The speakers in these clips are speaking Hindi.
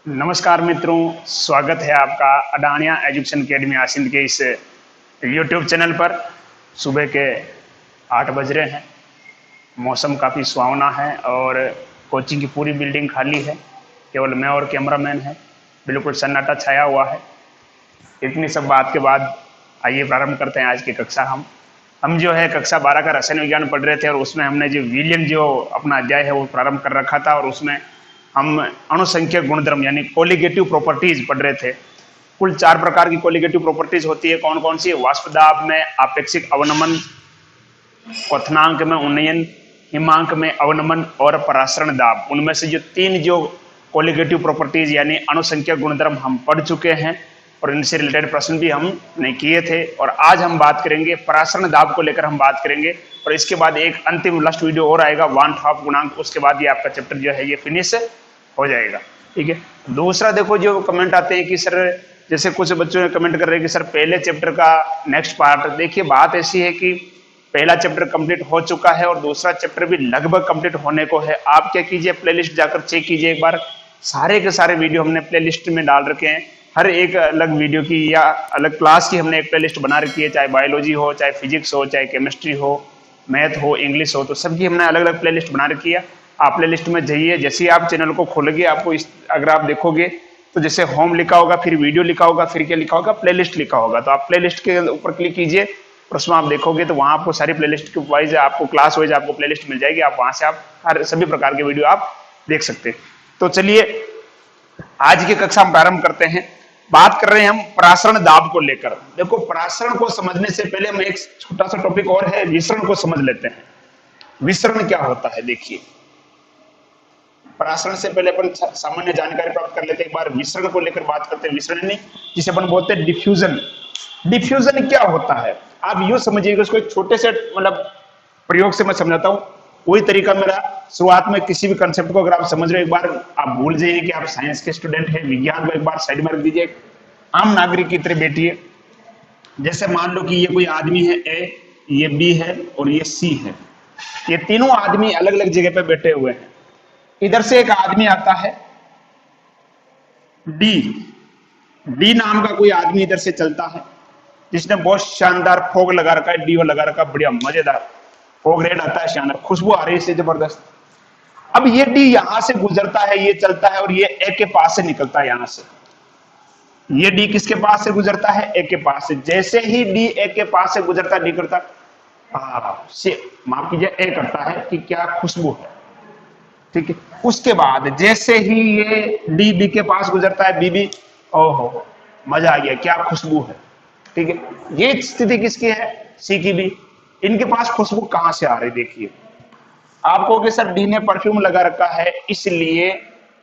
नमस्कार मित्रों, स्वागत है आपका अडानिया एजुकेशन अकेडमी आसिंद के इस यूट्यूब चैनल पर। सुबह के 8 बज रहे हैं। मौसम काफ़ी सुहावना है और कोचिंग की पूरी बिल्डिंग खाली है। केवल मैं और कैमरामैन है। बिल्कुल सन्नाटा छाया हुआ है। इतनी सब बात के बाद आइए प्रारंभ करते हैं आज की कक्षा। हम जो है कक्षा 12 का रसायन विज्ञान पढ़ रहे थे और उसमें हमने जो विलियम जो अपना अध्याय है वो प्रारंभ कर रखा था और उसमें हम अणुसंख्यक गुणधर्म यानी कोलिगेटिव प्रॉपर्टीज पढ़ रहे थे। कुल 4 प्रकार की कोलिगेटिव प्रॉपर्टीज होती है। कौन कौन सी? वाष्प दाब में आपेक्षिक अवनमन, क्वथनांक में उन्नयन, हिमांक में अवनमन और परासरण दाब। उनमें से जो 3 जो कोलिगेटिव प्रॉपर्टीज यानी अणुसंख्यक गुणधर्म हम पढ़ चुके हैं और इनसे रिलेटेड प्रश्न भी हमने किए थे। और आज हम बात करेंगे परासरण दाब को लेकर हम बात करेंगे और इसके बाद एक अंतिम लास्ट वीडियो और आएगा वान हॉफ गुणांक। उसके बाद ये आपका चैप्टर जो है ये फिनिश हो जाएगा। ठीक है। दूसरा देखो जो कमेंट आते हैं कि सर, जैसे कुछ बच्चों ने कमेंट कर रहे हैं कि सर पहले चैप्टर का नेक्स्ट पार्ट। देखिए बात ऐसी है कि पहला चैप्टर कंप्लीट हो चुका है और दूसरा चैप्टर भी लगभग कंप्लीट होने को है। आप क्या कीजिए, प्लेलिस्ट जाकर चेक कीजिए एक बार। सारे के सारे वीडियो हमने प्लेलिस्ट में डाल रखे हैं। हर एक अलग वीडियो की या अलग क्लास की हमने एक प्लेलिस्ट बना रखी है। चाहे बायोलॉजी हो, चाहे फिजिक्स हो, चाहे केमिस्ट्री हो, मैथ हो, इंग्लिश हो, तो सबकी हमने अलग अलग प्लेलिस्ट बना रखी है। आप प्लेलिस्ट में जाइए। जैसे ही आप चैनल को खोलोगे आपको अगर आप देखोगे तो जैसे होम लिखा होगा, फिर वीडियो लिखा होगा, फिर क्या लिखा होगा, प्लेलिस्ट लिखा होगा। तो आप प्लेलिस्ट के ऊपर क्लिक कीजिए और उसमें आप देखोगे तो वहां आपको सारी प्लेलिस्ट के वाइज आपको क्लास वाइज आपको प्लेलिस्ट मिल जाएगी। आप वहां से आप हर सभी प्रकार के वीडियो आप देख सकते हैं। तो चलिए आज की कक्षा हम प्रारंभ करते हैं। बात कर रहे हैं हम परासरण दाब को लेकर। देखो परासरण को समझने से पहले हम एक छोटा सा टॉपिक और है, विसरण को समझ लेते हैं। विसरण क्या होता है? देखिए परासरण से पहले अपन सामान्य जानकारी प्राप्त कर लेते हैं। एक बार विसरण को लेकर बात करते हैं। विसरण नहीं, जिसे अपन बोलते हैं डिफ्यूजन। डिफ्यूजन क्या होता है आप यूं समझिएगा। उसको एक छोटे से मतलब प्रयोग से मैं समझाता हूं। वही तरीका मेरा शुरुआत में किसी भी कंसेप्ट को अगर आप समझ रहे हो, एक बार आप भूल जाइए कि आप साइंस के स्टूडेंट हैं। विज्ञान को एक बार साइड में रख दीजिए, आम नागरिक की तरह बैठिए। जैसे मान लो कि ये कोई आदमी है ए, ये बी है और ये सी है। ये तीनों आदमी अलग अलग जगह पे बैठे हुए हैं। इधर से एक आदमी आता है डी। डी नाम का कोई आदमी इधर से चलता है जिसने बहुत शानदार फॉग लगा रखा है, डीओ लगा रखा, बढ़िया मजेदार फॉग रेड आता है, शानदार खुशबू आ रही है इससे जबरदस्त। अब ये डी यहां से गुजरता है, ये चलता है और ये ए के पास से निकलता है। यहां से ये डी किसके पास से गुजरता है? ए के पास से। जैसे ही डी ए के पास से गुजरता, डी करता से माफ कीजिए ए करता है कि क्या खुशबू है। ठीक है। उसके बाद जैसे ही ये डी बी के पास गुजरता है, बी भी ओहो मजा आ गया, क्या खुशबू है। ठीक है। ये स्थिति किसकी है? सी की भी। इनके पास खुशबू कहां से आ रही? देखिए आप कहोगे सर डी ने परफ्यूम लगा रखा है इसलिए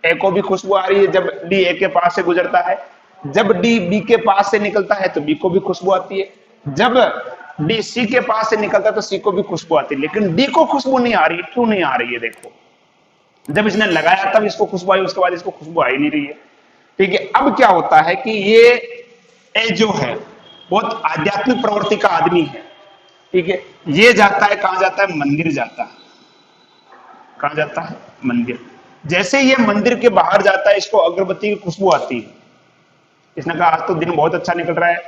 ए को भी खुशबू आ रही है जब डी ए के पास से गुजरता है। जब डी बी के पास से निकलता है तो बी को भी खुशबू आती है। जब डी सी के पास से निकलता है तो सी को भी खुशबू आती है। लेकिन डी को खुशबू नहीं आ रही। क्यों नहीं आ रही है? देखो जब इसने लगाया तब इसको खुशबू आई, उसके बाद इसको खुशबू आई नहीं रही है। ठीक है। अब क्या होता है कि ये ए जो है बहुत आध्यात्मिक प्रवृत्ति का आदमी है। ठीक है। ये जाता है, कहां जाता है? मंदिर जाता है। कहां जाता है? मंदिर। जैसे ये मंदिर के बाहर जाता है, इसको अगरबत्ती की खुशबू आती है। इसने कहा आज तो दिन बहुत अच्छा निकल रहा है,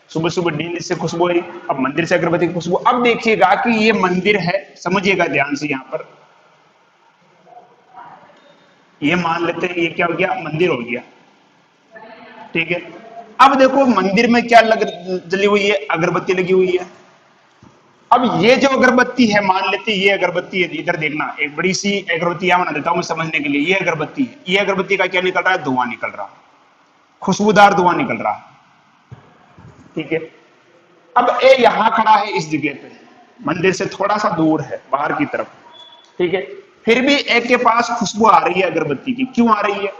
सुबह सुबह नींद से खुशबू आई, अब मंदिर से अगरबत्ती की खुशबू। अब देखिएगा कि ये मंदिर है, समझिएगा ध्यान से। यहां पर ये मान लेते हैं ये क्या हो गया? मंदिर हो गया। ठीक है। अब देखो मंदिर में क्या जली हुई है? अगरबत्ती लगी हुई है। अब ये जो अगरबत्ती है, मान लेते हैं ये अगरबत्ती है। इधर देखना, एक बड़ी सी अगरबत्ती यहां बना देता हूं मैं समझने के लिए। ये अगरबत्ती है। ये अगरबत्ती का क्या निकल रहा है? धुआं निकल रहा है, खुशबूदार धुआं निकल रहा है। ठीक है। अब ए यहां खड़ा है इस जगह पे, मंदिर से थोड़ा सा दूर है बाहर की तरफ। ठीक है। फिर भी ए के पास खुशबू आ रही है अगरबत्ती की। क्यों आ रही है?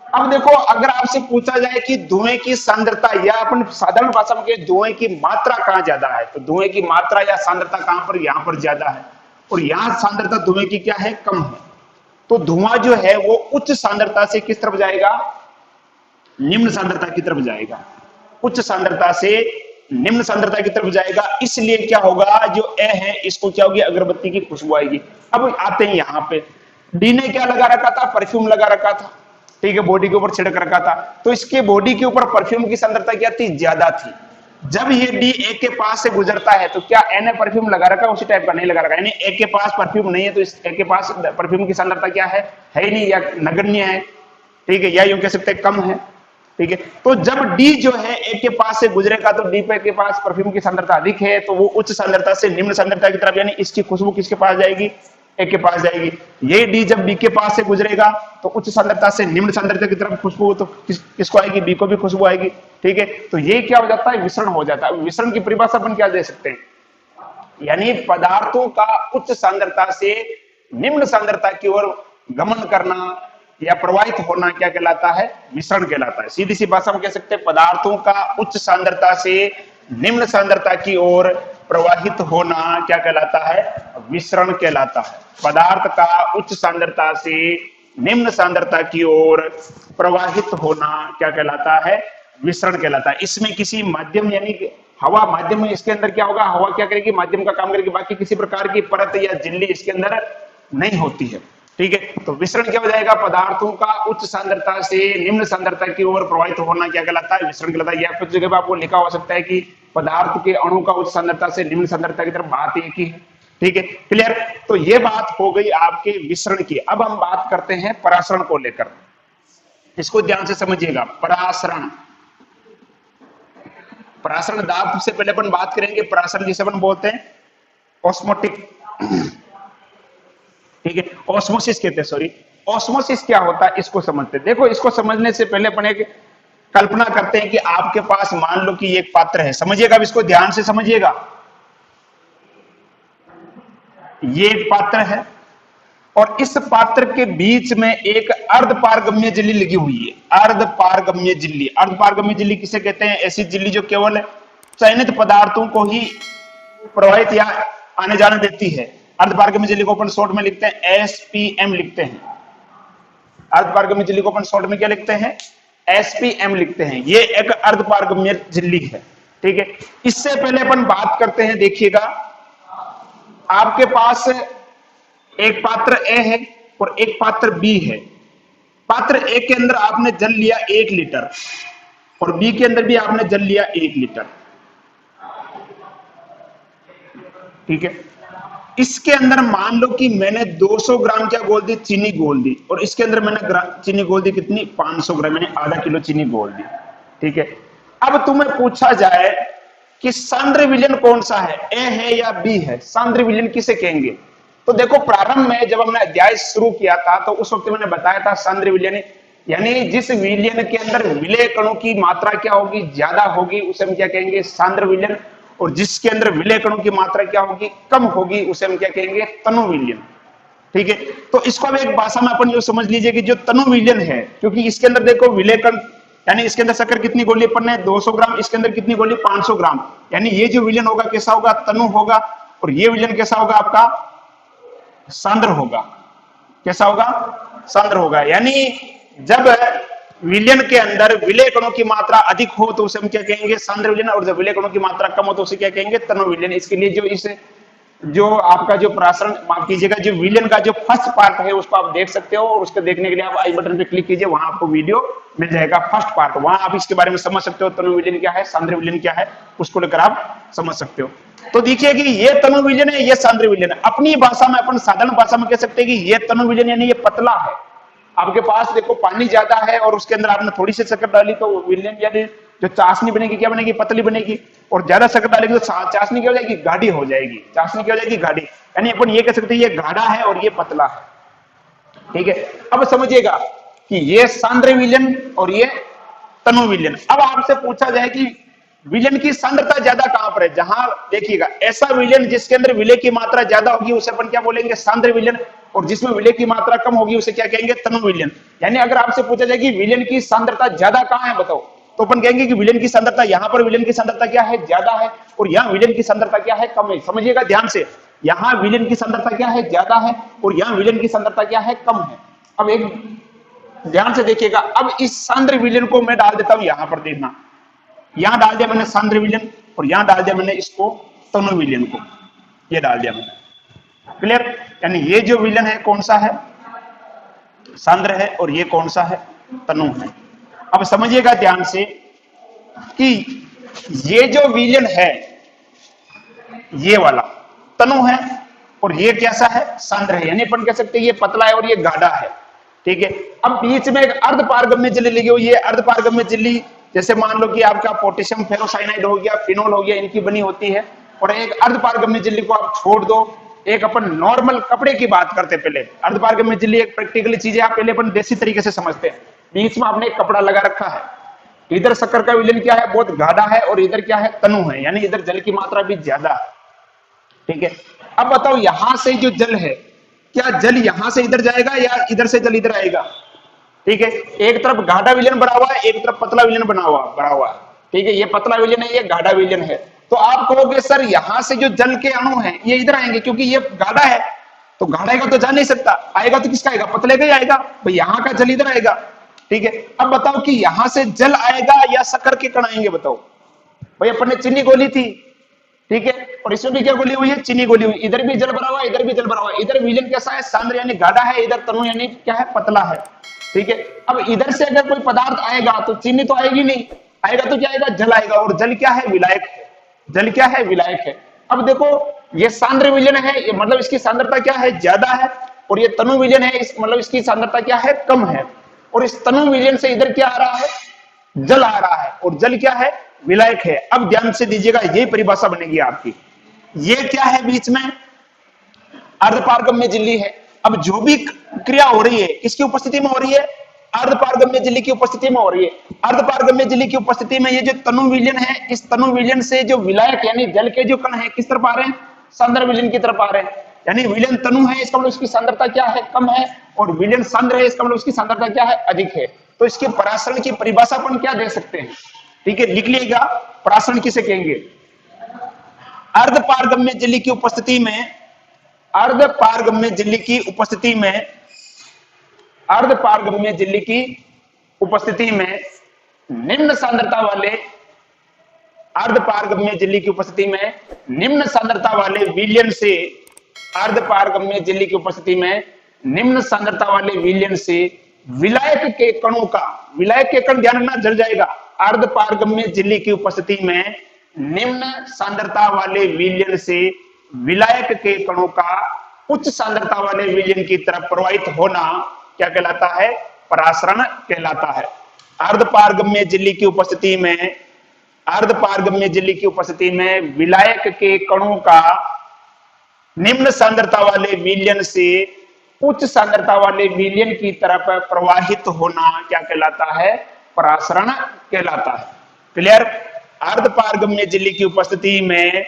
अब देखो अगर आपसे पूछा जाए कि धुएं की सांद्रता या अपन साधारण भाषा में धुएं की मात्रा कहां ज्यादा है, तो धुएं की मात्रा या सांद्रता कहां पर? यहां पर ज्यादा है। और यहां सांद्रता धुएं की क्या है? कम है। तो धुआं जो है वो उच्च सांद्रता से किस तरफ जाएगा? निम्न सांद्रता की तरफ जाएगा। उच्च सांद्रता से निम्न सांद्रता की तरफ जाएगा। इसलिए क्या होगा, जो ए है इसको क्या होगी? अगरबत्ती की खुशबू आएगी। अब आते हैं यहां पे, डी ने क्या लगा रखा था? परफ्यूम लगा रखा था। ठीक है, बॉडी के ऊपर छिड़क रखा था, तो इसके बॉडी के ऊपर परफ्यूम की सांद्रता क्या थी, ज्यादा थी। जब ये डी ए के पास से गुजरता है तो क्या ए ने परफ्यूम लगा रखा है, उसी टाइप का नहीं लगा रखा, यानी ए के पास परफ्यूम नहीं है तो इस ए के पास परफ्यूम की सांद्रता क्या है ही नहीं, या नगण्य है, ठीक है, या यूं कह सकते हैं कम है, ठीक है। तो जब डी जो है ए के पास से गुजरेगा तो डी पे के पास परफ्यूम की सांद्रता अधिक है, तो वो उच्च सांद्रता से निम्न सांद्रता की तरफ, यानी इसकी खुशबू किसके पास जाएगी, ए के पास जाएगी। ये डी जब बी के पास से गुजरेगा तो उच्च सांद्रता से निम्न सांद्रता की तरफ खुशबू तो किसको आएगी, बी को भी खुशबू आएगी, ठीक है। तो ये क्या हो जाता है, विसरण हो जाता है। विसरण की परिभाषा अपन क्या दे सकते हैं, यानी पदार्थों का उच्च सांद्रता से निम्न सांद्रता की ओर गमन करना या प्रवाहित होना क्या कहलाता है, विसरण कहलाता है। सीधी सी भाषा में कह सकते हैं पदार्थों का उच्च सांद्रता से निम्न सांद्रता की ओर प्रवाहित होना क्या कहलाता है, विसरण कहलाता है। पदार्थ का उच्च सांद्रता से निम्न सांद्रता की ओर प्रवाहित होना क्या कहलाता है, विसरण कहलाता है। इसमें किसी माध्यम यानी हवा माध्यम में, इसके अंदर क्या होगा, हवा क्या करेगी, माध्यम का काम करेगी, बाकी किसी प्रकार की परत या झिल्ली इसके अंदर नहीं होती है, ठीक है। तो विसरण क्या हो जाएगा, पदार्थों का उच्च सांद्रता से निम्न सांद्रता की ओर प्रवाहित होना क्या कहलाता है, विसरण कहलाता है। या कुछ जगह आपको लिखा हो सकता है कि पदार्थ के अणु का उच्च सांद्रता से निम्न सांद्रता की तरफ बात एक ही है, ठीक है, क्लियर। तो ये बात हो गई आपके विसरण की। अब हम बात करते हैं परासरण को लेकर, इसको ध्यान से समझिएगा। परासरण, परासरण दाब से पहले अपन बात करेंगे परासरण जिसे अपन बोलते हैं ऑस्मोटिक, ठीक है, ऑस्मोसिस कहते हैं, सॉरी। ऑस्मोसिस क्या होता है इसको समझते हैं। देखो, इसको समझने से पहले अपन एक कल्पना करते हैं कि आपके पास मान लो कि एक पात्र है, समझिएगा, अब इसको ध्यान से समझिएगा। ये एक पात्र है और इस पात्र के बीच में एक अर्धपारगम्य झिल्ली लगी हुई है। अर्धपारगम्य झिल्ली, अर्धपारगम्य झिल्ली किसे कहते हैं, ऐसी झिल्ली जो केवल चयनित पदार्थों को ही प्रवाहित या आने जाने देती है। अर्धपारगम्य झिल्ली को अपन शॉर्ट में लिखते हैं एसपीएम लिखते हैं। अर्धपारगम्य झिल्ली को अपन शॉर्ट में क्या लिखते हैं, एसपीएम लिखते हैं। ये एक अर्धपारगम्य झिल्ली है, ठीक है। इससे पहले अपन बात करते हैं, देखिएगा, आपके पास एक पात्र ए है और एक पात्र बी है। पात्र ए के अंदर आपने जल लिया 1 लीटर और बी के अंदर भी आपने जल लिया 1 लीटर, ठीक है। इसके अंदर मान लो कि मैंने 200 ग्राम क्या घोल दी, चीनी घोल दी, और इसके अंदर मैंने चीनी घोल दी कितनी, 500 ग्राम, मैंने आधा किलो चीनी घोल दी, ठीक है। अब तुम्हें पूछा जाए कि सांद्र विलयन कौन सा है, ए है या बी है, सांद्र विलयन किसे कहेंगे। तो देखो, प्रारंभ में जब हमने अध्याय शुरू किया था तो उस वक्त मैंने बताया था सांद्र विलयन यानी जिस विलयन के अंदर विलय कणों की मात्रा क्या होगी, ज्यादा होगी, उसे हम क्या कहेंगे, सांद्र विलयन। और जिसके अंदर विलय कणों की मात्रा क्या होगी, कम होगी, उसे हम क्या कहेंगे, तनु विलयन, ठीक है। तो इसको अब एक भाषा में अपन ये समझ लीजिए कि जो तनु विलयन है, क्योंकि इसके अंदर देखो विलय कण, यानी इसके अंदर शक्कर कितनी गोली अपन ने 200 ग्राम, इसके अंदर कितनी गोली 500 ग्राम, यानी ये जो विलयन होगा कैसा होगा, तनु होगा, और ये विलयन कैसा होगा आपका, सांद्र होगा। कैसा होगा, सांद्र होगा। यानी जब विलयन के अंदर विलय कणों की मात्रा अधिक हो तो उसे हम क्या कहेंगे, सांद्र विलयन, और जब विलय कणों की मात्रा कम हो तो उसे क्या कहेंगे, तनु विलयन। इसके लिए जो आपका जो परासरण, माफ कीजिएगा, जो विलयन का जो फर्स्ट पार्ट है उसको आप देख सकते हो, और उसको देखने के लिए आप आई बटन पे क्लिक कीजिए, वहां आपको वीडियो मिल जाएगा फर्स्ट पार्ट, वहां आप इसके बारे में समझ सकते हो, तनु विलयन क्या है, सांद्र विलयन क्या है, उसको लेकर आप समझ सकते हो। तो देखिए कि ये तनु विलयन है, ये सांद्र विलयन है। अपनी भाषा में, अपन साधारण भाषा में कह सकते हैं कि ये तनु विलयन यानी ये पतला है। आपके पास देखो पानी ज्यादा है और उसके अंदर आपने थोड़ी सी शक्कर डाली तो विलयन यानी जो चाशनी बनेगी क्या बनेगी, पतली बनेगी, और ज्यादा शक्कर डालेगी तो चाशनी क्या हो जाएगी, गाढ़ी हो जाएगी। चाशनी क्या हो जाएगी, गाढ़ी। यानी अपन ये कह सकते हैं ये गाढ़ा है और ये पतला है, ठीक है। अब समझिएगा कि ये सांद्र विलयन और ये तनु विलयन। अब आपसे पूछा जाए कि विलयन की सांद्रता ज्यादा कहां पर है, जहां देखिएगा ऐसा विलयन जिसके अंदर विलय की मात्रा ज्यादा होगी उसे अपन क्या बोलेंगे, सांद्र विलयन, और जिसमें विलय की मात्रा कम होगी उसे क्या कहेंगे, तनु विलयन। यानी अगर आपसे पूछा जाए कि विलयन की सांद्रता ज्यादा कहां है बताओ, तो अपन कहेंगे कि विलयन की सांद्रता यहां पर विलयन की सांद्रता क्या है, ज्यादा है, और यहां विलयन की सांद्रता क्या है, कम है। समझिएगा ध्यान से, यहां विलयन की सांद्रता क्या है, ज्यादा है, और यहां विलयन की सांद्रता क्या है, कम है। अब एक ध्यान से देखिएगा, अब इस सांद्र विलयन को मैं डाल देता हूं यहां पर, देखना, यहां डाल दिया मैंने सांद्र विलयन और यहां डाल दिया मैंने इसको तनु विलयन को, ये डाल दिया मैंने, क्लियर। यानी ये जो विलयन है कौन सा है, सांद्र है, और ये कौन सा है, तनु है। अब समझिएगा ध्यान से कि ये जो विलयन है ये वाला तनु है और ये कैसा है, सांद्र है, यानी अपन कह सकते हैं ये पतला है और ये गाढ़ा है। ठीक है, अब बीच में एक अर्ध पारगम्य झिल्ली लगी हुई है। अर्ध पारगम्य झिल्ली जैसे मान लो कि आपका पोटेशियम फेरोसाइनाइड हो गया, फिनोल हो गया, इनकी बनी होती है। और एक अर्ध पारगम्य झिल्ली को आप छोड़ दो, एक अपन नॉर्मल कपड़े की बात करते पहले। अर्ध पारगम्य झिल्ली एक प्रैक्टिकली चीज है, आप पहले अपन देसी तरीके से समझते हैं। बीच में आपने एक कपड़ा लगा रखा है, इधर शक्कर का विलयन क्या है, बहुत गाढ़ा है, और इधर क्या है, तनु है, यानी इधर जल की मात्रा भी ज्यादा है। ठीक है, अब बताओ यहां से जो जल है, क्या जल यहां से इधर जाएगा या इधर से जल इधर आएगा? ठीक है, एक तरफ गाढ़ा विलयन बना हुआ है, एक तरफ पतला विलयन बना हुआ है। ठीक है, ये पतला विलयन है, ये गाढ़ा विलयन है। तो आप कहोगे सर यहां से जो जल के अणु हैं ये इधर आएंगे, क्योंकि ये गाढ़ा है, तो गाढ़ा का तो जा नहीं सकता, आएगा तो किसका आएगा, पतले का ही आएगा, तो यहाँ का जल इधर आएगा। ठीक है, अब बताओ कि यहां से जल आएगा या शक्कर के कण आएंगे, बताओ भाई। अपन ने चीनी गोली थी, ठीक है, और इसमें भी क्या गोली हुई है, चीनी गोली हुई। इधर भी जल भरा हुआ है, इधर भी जल भरा हुआ है। इधर विलयन कैसा है, सांद्र यानी गाढ़ा है, इधर तनु यानी क्या है, पतला है। ठीक है, अब इधर से अगर कोई पदार्थ आएगा तो चीनी तो आएगी नहीं, आएगा तो क्या आएगा, जल आएगा, और जल क्या है, विलायक है। जल क्या है, विलायक है। अब देखो ये सांद्र विलयन है, ये मतलब इसकी सांद्रता क्या है, ज्यादा है, और ये तनु विलयन है, इस मतलब इसकी सांद्रता क्या है, कम है। और इस तनु विलयन से इधर क्या आ रहा है, जल आ रहा है, और जल क्या है, विलायक है। अब ध्यान से दीजिएगा, यही परिभाषा बनेगी आपकी। ये क्या है, बीच में अर्धपारगम्य झिल्ली है। अब जो भी क्रिया हो रही है किसकी उपस्थिति में हो रही है, अर्धपारगम्य झिल्ली की उपस्थिति में हो रही है। अर्धपारगम्य झिल्ली की उपस्थिति में ये जो तनु विलयन है, इस तनु विलयन से जो विलायक यानी जल के जो कण है किस तरफ आ रहे हैं, सांद्र विलयन की तरफ आ रहे हैं। यानी विलयन तनु है, इसका मतलब उसकी सांद्रता क्या है, कम है, और विलयन सांद्र है, इसका मतलब उसकी सांद्रता क्या है, अधिक है। तो इसके परासरण की परिभाषा अपन क्या दे सकते हैं, ठीक है, लिख लीजिएगा। परासरण किसे कहेंगे, अर्धपारगम्य झिल्ली की उपस्थिति में, अर्धपारगम्य झिल्ली की उपस्थिति में, अर्धपारगम्य झिल्ली की उपस्थिति में निम्न सांद्रता वाले, अर्धपारगम्य झिल्ली की उपस्थिति में निम्न सांद्रता वाले विलयन से, अर्धपारगम्य झिल्ली की उपस्थिति में निम्न सांद्रता वाले विलयन से विलायक के कणों का, विलायक के कण ध्यान रखना, जल जाएगा। अर्धपारगम्य झिल्ली की उपस्थिति में निम्न सांद्रता वाले विलयन से विलायक के कणों का उच्च सांद्रता वाले विलयन की तरफ प्रवाहित होना क्या कहलाता है, परासरण कहलाता है। अर्धपारगम्य झिल्ली की उपस्थिति में, अर्धपारगम्य झिल्ली की उपस्थिति में विलायक के कणों का निम्न सांद्रता वाले विलयन से उच्च सांद्रता वाले विलयन की तरफ प्रवाहित होना क्या कहलाता है, परासरण कहलाता है। क्लियर। अर्धपारगम्य झिल्ली की उपस्थिति में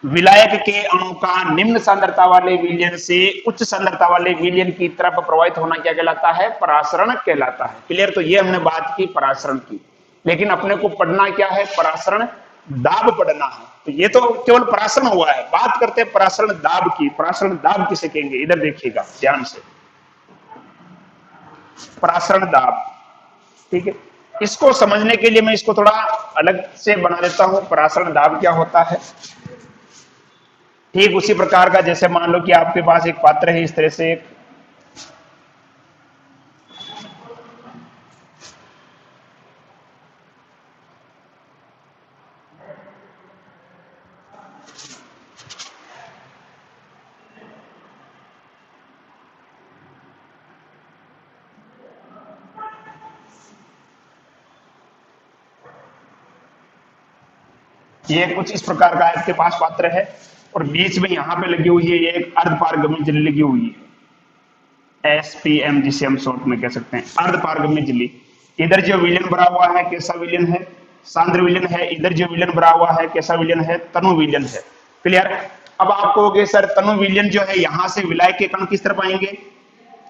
विलायक के अणु का निम्न सांद्रता वाले विलयन से उच्च सांद्रता वाले विलयन की तरफ प्रवाहित होना क्या कहलाता है, परासरण कहलाता है। क्लियर। तो ये हमने बात की परासरण की, लेकिन अपने को पढ़ना क्या है, परासरण दाब पढ़ना है। तो ये तो केवल परासरण हुआ है, बात करते हैं परासरण दाब की। परासरण दाब किसे कहेंगे, इधर देखिएगा ध्यान से, परासरण दाब। ठीक है, इसको समझने के लिए मैं इसको थोड़ा अलग से बना देता हूं। परासरण दाब क्या होता है, ठीक उसी प्रकार का जैसे मान लो कि आपके पास एक पात्र है, इस तरह से एक ये कुछ इस प्रकार का आपके पास पात्र है, और बीच में यहां पे लगी हुई है ये एक अर्धपारगम्य झिल्ली लगी हुई है, SPM जिसे हम शॉर्ट में कह सकते हैं, अर्धपारगम्य झिल्ली। इधर जो विलयन भरा हुआ है कैसा विलयन है, सांद्र विलयन है। इधर जो विलयन भरा हुआ है कैसा विलयन है, तनु विलयन है। क्लियर। अब आप कहोगे सर तनु विलयन जो है यहां से विलायक के कण किस तरफ आएंगे,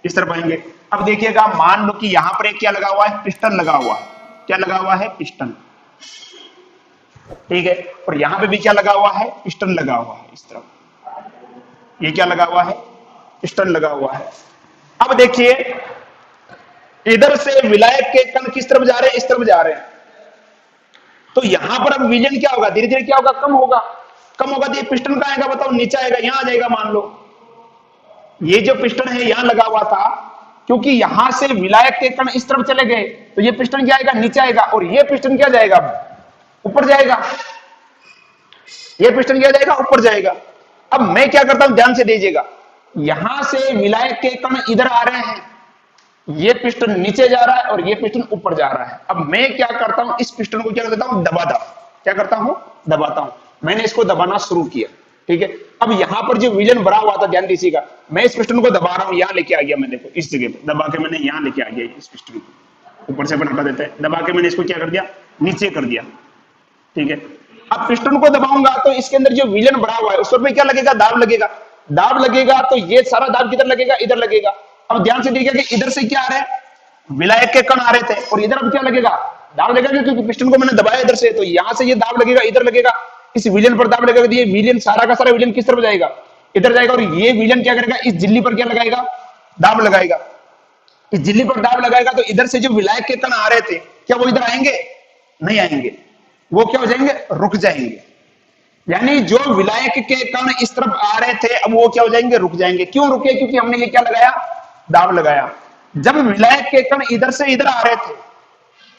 इस तरफ आएंगे। अब देखिएगा, मान लो कि यहां पर एक क्या लगा हुआ है, पिस्टन लगा हुआ है। क्या लगा हुआ है, पिस्टन। ठीक है, और यहां पे भी क्या लगा हुआ है, पिस्टन लगा हुआ है इस तरफ। ये क्या लगा हुआ है, पिस्टन लगा हुआ है। अब देखिए इधर से विलायक के कण किस तरफ जा रहे हैं, इस तरफ जा रहे हैं। तो यहां पर अब विलयन क्या होगा, धीरे धीरे क्या होगा, कम होगा। कम होगा तो ये पिस्टन कहां आएगा, बताओ, नीचे आएगा, यहां आ जाएगा। मान लो ये जो पिस्टन है यहां लगा हुआ था, क्योंकि यहां से विलायक के कण इस तरफ चले गए तो ये पिस्टन क्या आएगा, नीचे आएगा, और ये पिस्टन क्या जाएगा, ऊपर जाएगा। ये पिस्टन क्या जाएगा, ऊपर जाएगा। अब मैं क्या करता हूं, ध्यान से दीजिएगा, यहां से विलायक के कण इधर आ रहे हैं, ये पिस्टन नीचे जा रहा है और ये पिस्टन ऊपर जा रहा है। अब मैं क्या करता हूं, इस पिस्टन को क्या कर देता हूं, दबाता हूं। क्या करता हूं, दबाता हूं। मैंने इसको दबाना शुरू किया, ठीक है। अब यहां पर जो विलन भरा हुआ था, ध्यान दीजिएगा, मैं इस पिस्टन को दबा रहा हूं, यहां लेके आ गया मैं, देखो इस जगह पे दबा के मैंने यहां लेके आ गया इस पिस्टन को, ऊपर से अपन हटा देते हैं, दबा के मैंने इसको क्या कर दिया, नीचे कर दिया, ठीक है। अब पिस्टन को दबाऊंगा तो इसके अंदर जो विलन भरा हुआ है उस पर क्या लगेगा, दाब लगेगा। दाब लगेगा तो ये सारा दाब किधर लगेगा, इधर लगेगा। अब ध्यान से देखिएगा कि इधर से क्या आ रहा है, विलायक के कण आ रहे थे, और इधर अब क्या लगेगा, दाब लगेगा, क्योंकि पिस्टन को मैंने दबाया इधर से, तो यहां से ये दाब लगेगा, इधर लगेगा, इस विलन पर दाब लगेगा। ये विलन सारा का सारा विलन किस तरफ जाएगा, इधर जाएगा, और ये विलन क्या करेगा, इस झिल्ली पर क्या लगाएगा, दाब लगाएगा। इस झिल्ली पर दाब लगाएगा तो इधर से जो विलायक के कण आ रहे थे, क्या वो इधर आएंगे, नहीं आएंगे, वो क्या हो जाएंगे, रुक जाएंगे। यानी जो विलायक के कण इस तरफ आ रहे थे, अब वो क्या हो जाएंगे, रुक जाएंगे। क्यों रुके, क्योंकि हमने ये क्या लगाया, दाब लगाया। जब विलायक के कण इधर से इधर आ रहे थे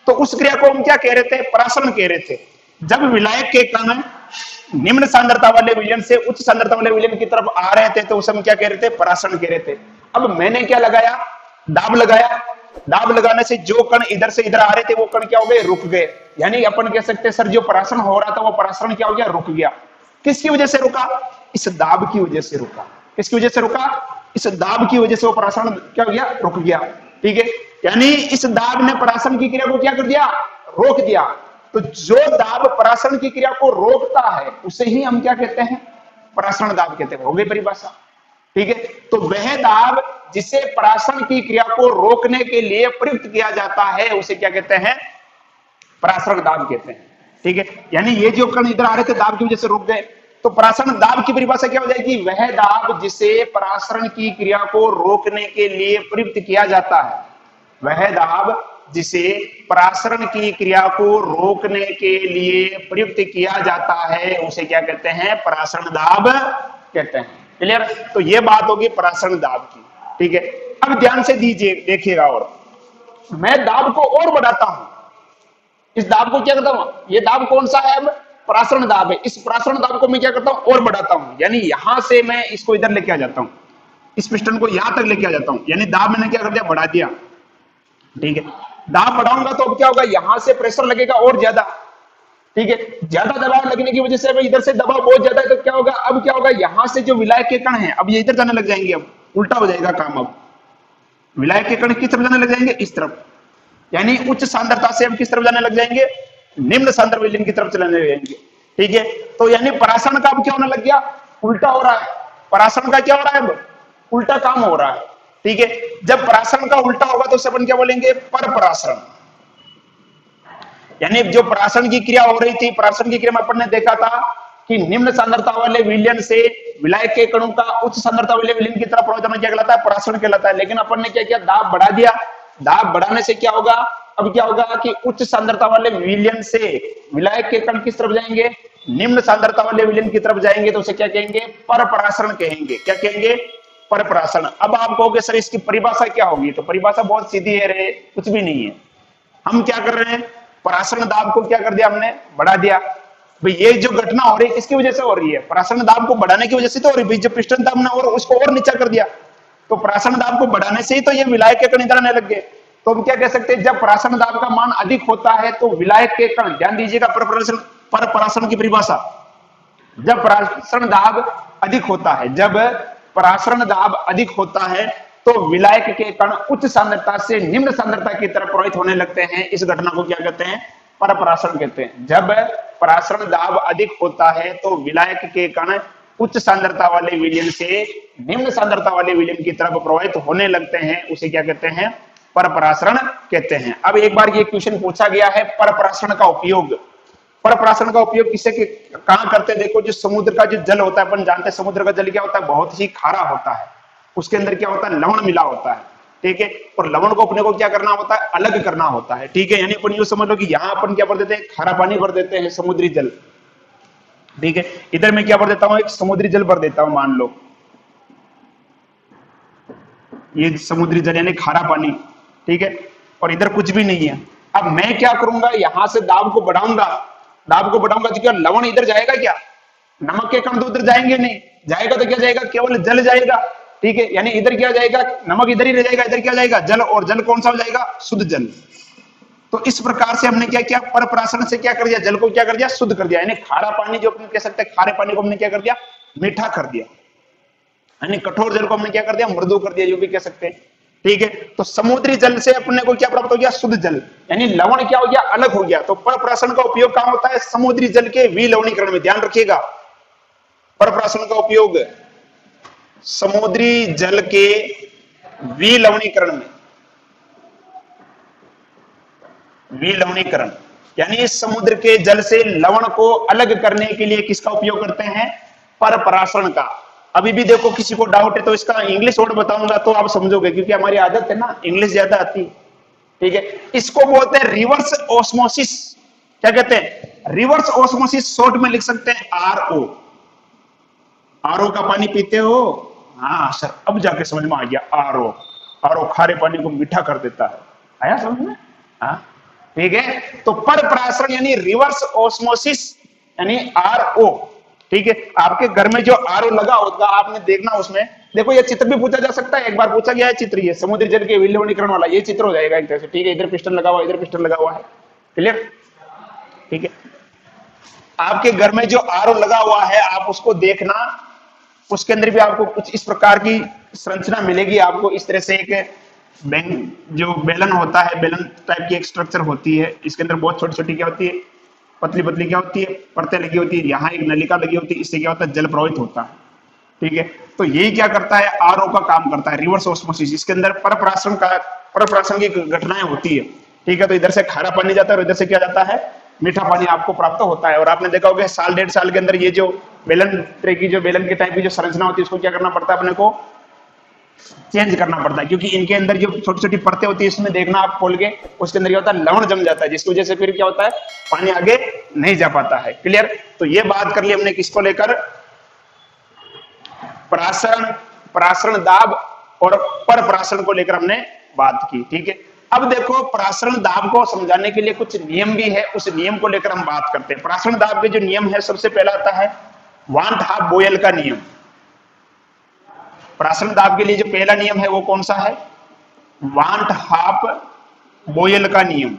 तो उस क्रिया को हम क्या कह रहे थे, परासरण कह रहे थे। जब विलायक के कण निम्न सांद्रता वाले विलयन से उच्च सांद्रता वाले विलयन की तरफ आ रहे थे तो उसे हम क्या कह रहे थे, परासरण कह रहे थे। अब मैंने क्या लगाया, दाब लगाया। दाब लगाने से जो कण इधर से इधर आ रहे थे वो कण क्या हो गए, रुक गए। यानी अपन कह सकते हैं सर जो परासरण हो रहा था वो परासरण क्या हो गया, रुक गया। किसकी वजह से रुका, इस दाब की वजह से रुका। किसकी वजह से रुका, इस दाब की वजह से वो परासरण क्या हो गया, रुक गया, ठीक है। यानी इस दाब ने परासरण की क्रिया को क्या कर दिया, रोक दिया। तो जो दाब परासरण की क्रिया को रोकता है उसे ही हम क्या कहते हैं, परासरण दाब कहते हैं। हो गई परिभाषा, ठीक है। तो वह दाब जिसे परासरण की क्रिया को रोकने के लिए प्रयुक्त किया जाता है उसे क्या कहते हैं, परासरण दाब कहते हैं, ठीक है। यानी ये जो कण इधर आ रहे थे दाब की वजह से रुक गए, तो परासरण दाब की परिभाषा क्या हो जाएगी, वह दाब जिसे परासरण की क्रिया को रोकने के लिए प्रयुक्त किया जाता है, वह दाब जिसे परासरण की क्रिया को रोकने के लिए प्रयुक्त किया जाता है उसे क्या कहते हैं, परासरण दाब कहते हैं। क्लियर। तो ये बात होगी परासरण दाब की, ठीक है। अब ध्यान से दीजिए, देखिएगा, और मैं दाब को और बढ़ाता हूं, इस दाब को क्या करता हूं, ये दाब कौन सा है, अब परासरण दाब है। इस परासरण दाब को मैं क्या करता हूं, और बढ़ाता हूं। यानी यहां से मैं इसको इधर लेके आ जाता हूं, इस पिस्टन को यहां तक लेके आ जाता हूं। यानी दाब मैंने क्या कर दिया, बढ़ा दिया, ठीक है। दाब बढ़ाऊंगा तो अब क्या होगा, यहां से प्रेशर लगेगा और ज्यादा, ठीक है। ज्यादा दबाव लगने की वजह से अब इधर से दबाव बहुत ज्यादा है, तो क्या होगा, अब क्या होगा, यहां से जो विलायक के कण हैं अब ये इधर जाने लग जाएंगे, अब उल्टा हो जाएगा काम। अब विलायक के कण किस तरफ जाने लग जाएंगे, इस तरफ। यानी उच्च सांद्रता से अब किस तरफ जाने लग जाएंगे, निम्न सांद्र विलयन की तरफ चलने लग जाएंगे, ठीक है। तो यानी परासरण का अब क्या होने लग गया, उल्टा हो रहा है। परासरण का क्या हो रहा है, अब उल्टा काम हो रहा है, ठीक है। जब परासरण का उल्टा होगा तो अपन क्या बोलेंगे, पर परासरण। यानी जो परासरण की क्रिया हो रही थी, परासरण की क्रिया में अपन ने देखा था कि निम्न सांद्रता वाले विलयन से विलायक के कणों का उच्च सांद्रता वाले विलयन की तरफ प्रवाहित होना क्या कहलाता है, परासरण कहलाता है। लेकिन अपन ने क्या किया, दाब बढ़ा दिया। दाब बढ़ाने से क्या होगा, अब क्या होगा कि उच्च सांद्रता वाले विलयन से विलायक के कण किस तरफ जाएंगे, निम्न सांद्रता वाले विलयन की तरफ जाएंगे, तो उसे क्या कहेंगे, पर परासरण कहेंगे। क्या कहेंगे, पर परासरण। अब आप कहोगे सर इसकी परिभाषा क्या होगी, तो परिभाषा बहुत सीधी है रे, कुछ भी नहीं है। हम क्या कर रहे हैं, परासरण दाब को क्या कर दिया, हमने बढ़ा दिया। भाई ये जो घटना हो रही है किसकी वजह से हो रही है, परासरण दाब को बढ़ाने की वजह से तो हो रही है। जो पिस्टन था हमने और उसको और नीचा कर दिया, तो परासरण दाब को बढ़ाने से ही तो ये विलायक के कण इधर आने लग गए। तो हम क्या कह सकते हैं, जब परासरण दाब का मान अधिक होता है तो विलायक के कण, ध्यान दीजिएगा, पर परासरण की परिभाषा, जब परासरण दाब अधिक होता है, जब परासरण दाब अधिक होता है तो विलायक के कण उच्च सांद्रता से निम्न सांद्रता की तरफ प्रवाहित होने लगते हैं। इस घटना को क्या कहते हैं, पर परासरण कहते हैं। जब परासरण दाब अधिक होता है तो विलायक के कण उच्च सांद्रता वाले विलयन से निम्न सांद्रता वाले विलयन की तरफ प्रवाहित होने लगते हैं, उसे क्या कहते हैं, पर परासरण कहते हैं। अब एक बार ये क्वेश्चन पूछा गया है, पर परासरण का उपयोग, पर परासरण का उपयोग किससे कहां करते हैं, देखो जो समुद्र का जो जल होता है, अपन जानते हैं समुद्र का जल क्या होता है, बहुत ही खारा होता है। उसके अंदर क्या होता है, लवण मिला होता है, ठीक है। और लवण को अपने को क्या करना होता है, अलग करना होता है, ठीक है। यानी अपन यूं समझ लो कि यहां अपन क्या भर देते हैं, खारा पानी भर देते हैं, समुद्री जल, ठीक है। इधर मैं क्या भर देता हूं, एक समुद्री जल भर देता हूं, मान लो ये समुद्री जल यानी खारा पानी, ठीक है, और इधर कुछ भी नहीं है। अब मैं क्या करूंगा, यहां से दाब को बढ़ाऊंगा, दाब को बढ़ाऊंगा तो क्या लवण इधर जाएगा क्या? नमक के कण तो उधर जाएंगे नहीं, जाएगा तो क्या जाएगा, केवल जल जाएगा, ठीक है, यानी इधर क्या जाएगा, नमक इधर ही रह जाएगा, इधर क्या जाएगा, जल, और जल कौन सा हो जाएगा, शुद्ध जल। तो इस प्रकार से हमने क्या किया, परप्राशन से क्या कर दिया, जल को क्या कर दिया, शुद्ध कर दिया, यानी खारा पानी जो अपन कह सकते हैं, खारे पानी को हमने क्या कर दिया, मीठा कर दिया, यानी कठोर जल को हमने क्या कर दिया, मृदु कर दिया, जो भी कह सकते हैं, ठीक है। तो समुद्री जल से अपने को क्या प्राप्त हो गया, शुद्ध जल, यानी लवण क्या हो गया, अलग हो गया। तो परप्राशन का उपयोग कहां होता है, समुद्री जल के विलवणीकरण में, ध्यान रखिएगा, परप्राशन का उपयोग समुद्री जल के विलवणीकरण में, विलवणीकरण यानी समुद्र के जल से लवण को अलग करने के लिए किसका उपयोग करते हैं, परप्राशन का। अभी भी देखो किसी को डाउट है तो इसका इंग्लिश वर्ड बताऊंगा तो आप समझोगे, क्योंकि हमारी आदत है ना इंग्लिश ज्यादा आती है, ठीक है। इसको बोलते हैं रिवर्स ऑस्मोसिस। क्या कहते हैं, रिवर्स ऑस्मोसिस, शॉर्ट में लिख सकते हैं आरओ। आरओ का पानी पीते हो, हाँ सर अब जाके समझ में आ गया, आरओ, आरओ खारे पानी को मीठा कर देता है, आया समझ में, हाँ ठीक है। तो परप्राशन यानी रिवर्स ऑस्मोसिस यानी आरओ, ठीक है। आपके घर में जो आरओ लगा होगा आपने देखना, उसमें देखो ये चित्र भी पूछा जा सकता है, एक बार पूछा गया है चित्र, ये समुद्री जल के विलवणीकरण वाला ये चित्र हो जाएगा एक तरह से, ठीक है। इधर पिस्टन लगा हुआ, इधर पिस्टन लगा हुआ है, क्लियर, ठीक है। आपके घर में जो आरओ लगा हुआ है आप उसको देखना, उसके अंदर भी आपको कुछ इस प्रकार की संरचना मिलेगी आपको, इस तरह से एक जो बेलन होता है, बेलन टाइप की एक स्ट्रक्चर होती है, इसके अंदर बहुत छोटी छोटी क्या होती है, पतली पतली क्या होती है, परतें लगी होती है, यहाँ एक नलिका लगी होती है, इससे क्या होता है, जल प्रवाहित होता है, ठीक है। तो यही क्या करता है, आरओ का काम करता है, रिवर्स ऑस्मोसिस। इसके अंदर परप्राशन की घटनाएं होती है, ठीक है। तो इधर से खारा पानी जाता है और इधर से क्या जाता है, मीठा पानी आपको प्राप्त होता है। और आपने देखा होगा साल डेढ़ साल के अंदर ये जो बेलन तरह की, जो बेलन के टाइप की जो संरचना होती है, उसको क्या करना पड़ता है, अपने को चेंज करना पड़ता है, क्योंकि इनके अंदर जो छोटी छोटी परतें होती है, इसमें देखना आप खोल के, उसके अंदर क्या होता है, लवण जम जाता है, जिसकी वजह से फिर क्या होता है, पानी आगे नहीं जा पाता है, क्लियर। तो ये बात कर ली हमने किसको लेकर, प्रासरण दाब और परप्राशन को लेकर हमने बात की, ठीक है। अब देखो प्रासरण दाब को समझाने के लिए कुछ नियम भी है, उस नियम को लेकर हम बात करते हैं। प्रासरण दाब के जो नियम है, सबसे पहला आता है वांट हाफ बोयल का नियम। प्रासरण दाब के लिए जो पहला नियम है वो कौन सा है, वांट हाफ बोयल का नियम।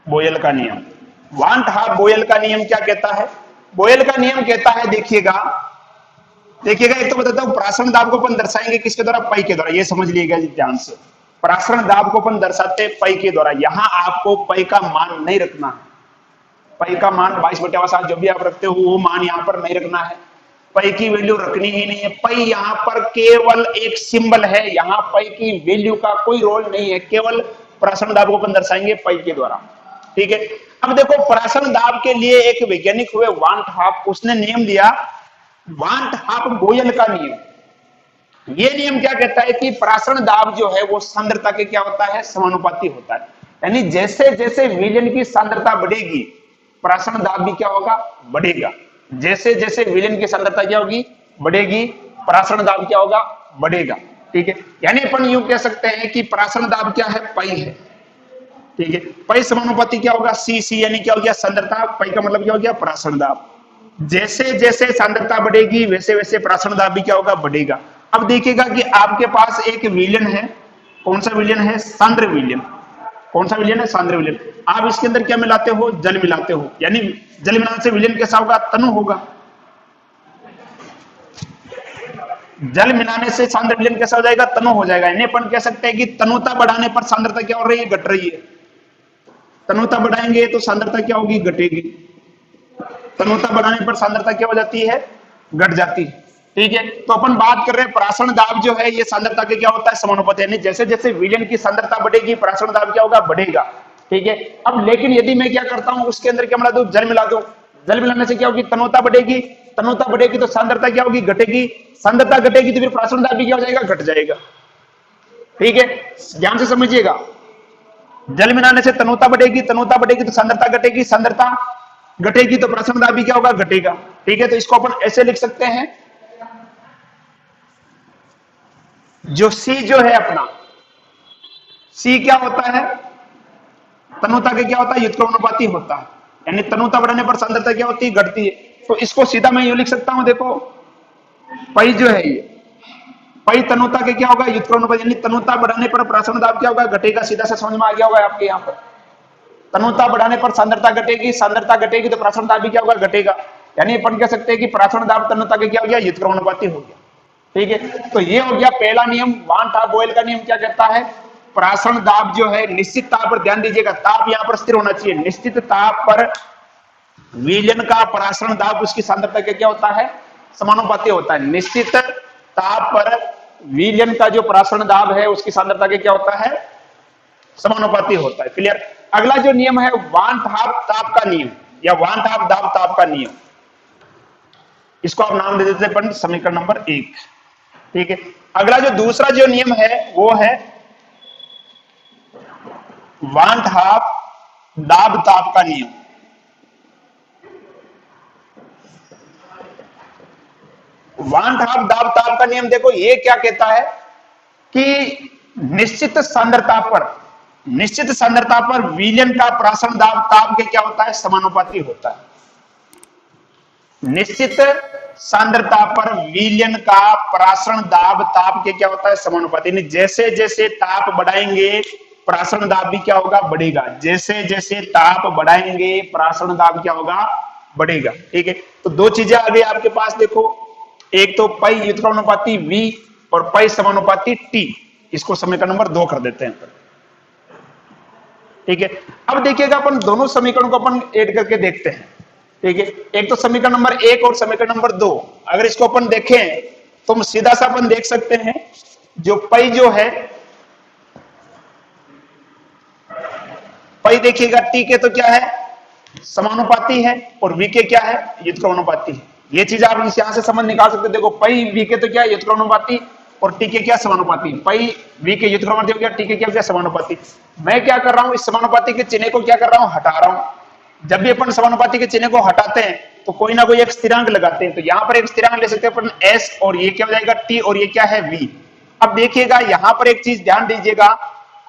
बोयल का नियम, वांट हाफ बोयल का नियम क्या कहता है, बोयल का नियम कहता है, देखिएगा एक तो बताता हूं, प्रासरण दाब को अपन दर्शाएंगे किसके द्वारा, पाई के द्वारा, ये समझ लीजिएगा ध्यान से। प्रासरण दाब को अपन दर्शाते हैं पाई के द्वारा। यहां आपको पाई का मान नहीं रखना है, पाई का मान 22/7 जो भी आप रखते हो वो मान यहां पर नहीं रखना है, पाई की वैल्यू रखनी ही नहीं है। पाई यहां पर केवल एक सिंबल है, यहां पाई की वैल्यू का कोई रोल नहीं है, केवल प्रासरण दाब को अपन दर्शाएंगे पाई के द्वारा, ठीक है। अब देखो प्रासरण दाब के लिए एक वैज्ञानिक हुए वांट हाफ, उसने नियम दिया वांट हाफ बोयल का नियम। ये नियम क्या कहता है कि प्रासरण दाब जो है वो सांद्रता के क्या होता है, समानुपाती होता है, यानी जैसे जैसे विलयन की सांद्रता बढ़ेगी प्रासरण दाब भी क्या होगा, बढ़ेगा। जैसे जैसे विलयन की सांद्रता क्या होगी, बढ़ेगी, प्रासरण दाब क्या होगा, बढ़ेगा, ठीक है। यानी अपन यूं कह सकते हैं कि प्रासरण दाब क्या है, पाई है, ठीक है। पाई समानुपाती क्या होगा, सी यानी क्या हो गया, सांद्रता, पाई का मतलब क्या हो गया, प्रासरण दाब। जैसे जैसे सांद्रता बढ़ेगी वैसे वैसे प्रासरण दाब भी क्या होगा, बढ़ेगा। अब देखिएगा कि आपके पास एक विलयन है, कौन सा विलयन है, सांद्र विलयन। कौन सा विलयन है, सांद्र विलयन। आप इसके अंदर क्या मिलाते हो, जल मिलाते हो, यानी जल मिलाने से विलयन कैसा होगा, तनु होगा। जल मिलाने से सांद्र विलयन कैसा हो जाएगा, तनु हो जाएगा। यानी अपन कह सकते हैं कि तनुता बढ़ाने पर सांद्रता क्या हो रही है, घट रही है। तनुता बढ़ाएंगे तो सांद्रता क्या होगी, घटेगी। तनुता बढ़ाने पर सांद्रता क्या हो जाती है, घट जाती है, ठीक है। तो अपन बात कर रहे हैं प्रासरण दाब जो है ये सांद्रता के क्या होता है, समानुपाती, यानी जैसे जैसे विलयन की सांद्रता बढ़ेगी प्रासरण दाब क्या होगा, बढ़ेगा, ठीक है। अब लेकिन यदि मैं क्या करता हूं, उसके अंदर क्या मिला दूं, जल मिला दूं, जल मिलाने से क्या होगी, तनुता बढ़ेगी, तनुता बढ़ेगी तो सांद्रता क्या होगी, घटेगी, सांद्रता घटेगी तो फिर प्रासरण दाब भी क्या हो जाएगा, घट जाएगा, ठीक है। ध्यान से समझिएगा, जल मिलाने से तनुता बढ़ेगी, तनुता बढ़ेगी तो सांद्रता घटेगी, सांद्रता घटेगी तो प्रासरण दाब भी क्या होगा, घटेगा, ठीक है। तो इसको अपन ऐसे लिख सकते हैं जो C जो है अपना, C क्या होता है, तनुता के क्या होता है, व्युत्क्रमानुपाती होता है, यानी तनुता बढ़ाने पर सांद्रता क्या होती है, घटती है। तो इसको सीधा मैं यूं लिख सकता हूं, देखो पाई जो है ये पाई तनुता के क्या होगा, व्युत्क्रमानुपाती, यानी तनुता बढ़ाने पर प्रासरण दाब क्या होगा, घटेगा। सीधा से समझ में आ गया होगा आपके यहाँ पर, तनुता बढ़ाने पर सांद्रता घटेगी, सांद्रता घटेगी तो प्रासरण दाब भी क्या होगा, घटेगा। यानी अपन कह सकते हैं कि प्रासरण दाब तनुता के क्या हो गया, व्युत्क्रमानुपाती हो गया। ठीक है, तो ये हो गया पहला नियम। वान टॉप बॉयल का नियम क्या कहता है, प्रासरण दाब जो है निश्चित ताप पर, ध्यान दीजिएगा ताप यहां पर स्थिर होना चाहिए, निश्चित ताप पर विलयन का प्रासरण दाब उसकी सांद्रता के क्या होता है, समानुपाती होता है। निश्चित ताप पर विलयन का जो प्रासरण दाब है उसकी सांद्रता के क्या होता है, समानुपाती होता है। क्लियर। अगला जो नियम है वान टॉप ताप का नियम या वान टॉप दाब ताप का नियम, इसको आप नाम दे देते हैं समीकरण नंबर 1। ठीक है, अगला जो दूसरा जो नियम है वो है वान टॉप दाब ताप का नियम। वान टॉप दाब ताप का नियम देखो ये क्या कहता है कि निश्चित सांद्रता पर विलयन का प्रासरण दाब ताप के क्या होता है, समानुपाती होता है। निश्चित सांद्रता पर विलयन का प्रासरण दाब ताप के क्या होता है, समानुपाती। जैसे जैसे ताप बढ़ाएंगे प्रासरण दाब भी क्या होगा, बढ़ेगा। जैसे जैसे ताप बढ़ाएंगे प्रासरण दाब क्या होगा, बढ़ेगा। ठीक है, तो दो चीजें आ गई आपके पास, देखो एक तो पाई व्युत्क्रमानुपाती V और पाई समानुपाती T, इसको समीकरण नंबर 2 कर देते हैं। ठीक है, अब देखिएगा अपन दोनों समीकरणों को अपन ऐड करके देखते हैं। ठीक है, एक तो समीकरण नंबर 1 और समीकरण नंबर 2, अगर इसको अपन देखें तो सीधा सा अपन देख सकते हैं जो पाई जो है, पाई देखिएगा T के तो क्या है, समानुपाती है और V के क्या है, व्युत्क्रमानुपाती है। ये चीज आप यहां से समझ निकाल सकते हैं। देखो पाई V के तो क्या है, व्युत्क्रमानुपाती और T के क्या, समानुपाती। पाई V के व्युत्क्रमानुपाती हो गया, T के क्या, समानुपाती। मैं क्या कर रहा हूं, इस समानुपाती के चिन्ह को क्या कर रहा हूं, हटा रहा हूं। जब भी अपन समानुपाती के चिन्ह को हटाते हैं तो कोई ना कोई एक स्थिरांक लगाते हैं। तो यहां पर एक स्थिरांक ले सकते हैं अपन S, और ये क्या हो जाएगा T, और ये क्या है V। अब देखिएगा यहां पर एक चीज ध्यान दीजिएगा,